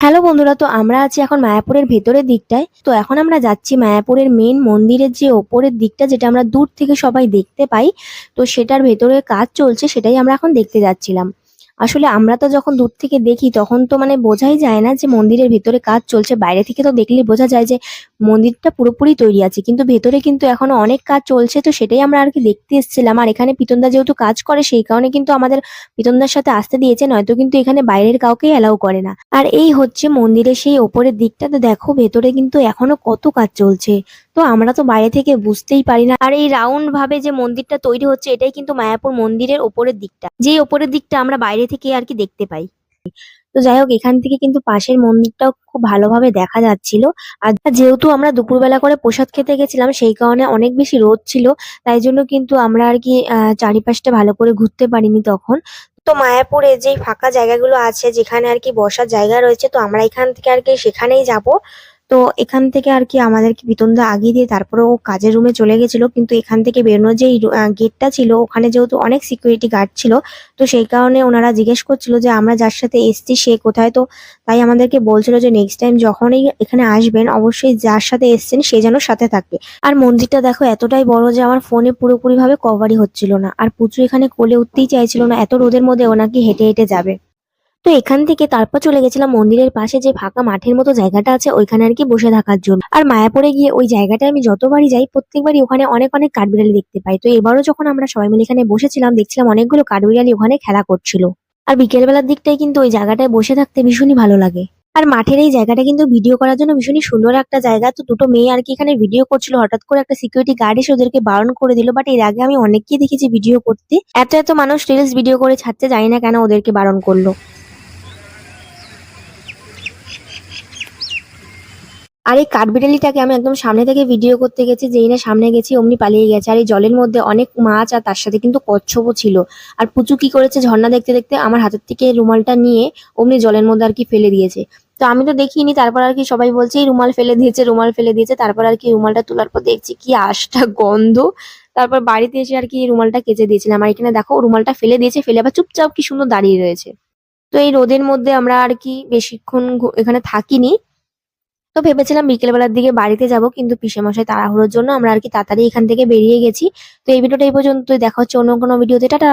Hello বন্ধুরা, তো আমরা আছি এখন মায়াপুরের ভেতরের দিকটায়। তো এখন আমরা যাচ্ছি মায়াপুরের মেন মন্দিরের যে ওপরের দিকটা, যেটা আমরা দূর থেকে সবাই দেখতে পাই। তো সেটার ভেতরে কাজ চলছে, সেটাই আমরা এখন দেখতে যাচ্ছিলাম। আসলে আমরা তো যখন দূর থেকে দেখি তখন তো বোঝাই যায় না যে মন্দিরের ভেতরে কাজ চলছে। বাইরে থেকে তো দেখলেই বোঝা যায় যে মন্দিরটা পুরোপুরি তৈরি আছে, কিন্তু ভেতরে কিন্তু এখনো অনেক কাজ চলছে। তো সেটাই আমরা আর কি দেখতে এসেছিলাম। আর এখানে পিতনদা যেহেতু কাজ করে, সেই কারণে কিন্তু আমাদের পিতনদার সাথে আসতে দিয়েছে, নয়তো কিন্তু এখানে বাইরের কাউকেই অ্যালাউ করে না। আর এই হচ্ছে মন্দিরের সেই ওপরের দিকটা। তো দেখো ভেতরে কিন্তু এখনো কত কাজ চলছে। তো আমরা তো বাইরে থেকে বুঝতেই পারি না। আর এই রাউন্ড ভাবে যে মন্দিরটা তৈরি হচ্ছে, এটাই কিন্তু মায়াপুর মন্দিরের ওপরের দিকটা, যে ওপরের দিকটা আমরা বাইরে থেকে আর কি দেখতে পাই। তো যাই হোক, এখান থেকে কিন্তু পাশের মন্দিরটাও খুব ভালোভাবে দেখা যাচ্ছিল। আর যেহেতু আমরা দুপুরবেলা করে প্রসাদ খেতে গেছিলাম, সেই কারণে অনেক বেশি রোদ ছিল। তাই জন্য কিন্তু আমরা আর কি চারিপাশটা ভালো করে ঘুরতে পারিনি তখন। তো মায়াপুরে যেই ফাঁকা জায়গাগুলো আছে, যেখানে আর কি বসার জায়গা রয়েছে, তো আমরা এখান থেকে আর কি সেখানেই যাব। তো এখান থেকে আর কি আমাদেরকে বিতনদা আগিয়ে দিয়ে তারপরে ও কাজের রুমে চলে গেছিল। কিন্তু এখান থেকে বেরোনোর যে গেটটা ছিল, ওখানে যেহেতু অনেক সিকিউরিটি গার্ড ছিল, তো সেই কারণে ওনারা জিজ্ঞেস করছিল যে আমরা যার সাথে এসছি সে কোথায়। তো তাই আমাদেরকে বলছিল যে নেক্সট টাইম যখনই এখানে আসবেন, অবশ্যই যার সাথে এসছেন সে যেন সাথে থাকে। আর মন্দিরটা দেখো এতটাই বড় যে আমার ফোনে পুরোপুরি ভাবে কভারই হচ্ছিল না। আর পুচু এখানে কোলে উঠতেই চাইছিল না, এত রোদের মধ্যে ও নাকি হেঁটে হেঁটে যাবে। তো এখান থেকে তারপর চলে গেছিলাম মন্দিরের পাশে যে ফাঁকা মাঠের মতো জায়গাটা আছে, ওইখানে আর কি বসে থাকার জন্য। আর মায়াপুরে গিয়ে ওই জায়গাটায় আমি যতবারই যাই, প্রত্যেকবারই ওখানে অনেক অনেক কাঠবিড়ালি দেখতে পাই। তো এবারও যখন আমরা সবাই মিলে এখানে বসেছিলাম, দেখছিলাম অনেকগুলো কাঠবিড়ালি ওখানে খেলা করছিল। আর বিকেল বেলার দিকটাই কিন্তু ওই জায়গাটায় বসে থাকতে ভীষণই ভালো লাগে। আর মাঠের এই জায়গাটা কিন্তু ভিডিও করার জন্য ভীষণই সুন্দর একটা জায়গা। তো দুটো মেয়ে আর কি এখানে ভিডিও করছিল, হঠাৎ করে একটা সিকিউরিটি গার্ড এসে ওদেরকে বারণ করে দিল। বাট এর আগে আমি অনেককেই দেখেছি ভিডিও করতে। এত এত মানুষ রিলস ভিডিও করে ছাড়তে, জানি না কেন ওদেরকে বারণ করলো। আর এই কাঠবিড়ালিটাকে আমি একদম সামনে থেকে ভিডিও করতে গেছি, যেই না সামনে গেছি অমনি পালিয়ে গেছে। আর এই জলের মধ্যে অনেক মাছ, আর তার সাথে কিন্তু কচ্ছপও ছিল। আর পুচু কি করেছে, ঝর্ণা দেখতে দেখতে আমার হাতের থেকে রুমালটা নিয়ে অমনি জলের মধ্যে আর কি ফেলে দিয়েছে। তো আমি তো দেখিনি, তারপর আর কি সবাই বলছে এই রুমাল ফেলে দিয়েছে, রুমাল ফেলে দিয়েছে। তারপর আর কি রুমালটা তোলার পর দেখছি কি আষ্টা গন্ধ। তারপর বাড়িতে এসে আর কি রুমালটা কেচে দিয়েছিলাম। আর এখানে দেখো রুমালটা ফেলে দিয়েছে, ফেলে আবার চুপচাপ কি সুন্দর দাঁড়িয়ে রয়েছে। তো এই রোদের মধ্যে আমরা আর কি বেশিক্ষণ এখানে থাকিনি। তো ভেবেছিলাম বিকেল বেলার দিকে বাড়িতে যাব, কিন্তু পিসেমশাই তাড়াহুড়োর জন্য আমরা আর কি তাড়াতাড়ি এখান থেকে বেরিয়ে গেছি। তো এই ভিডিওটা এই পর্যন্তই, দেখা হচ্ছে অন্য কোনো ভিডিওতে। টাটা।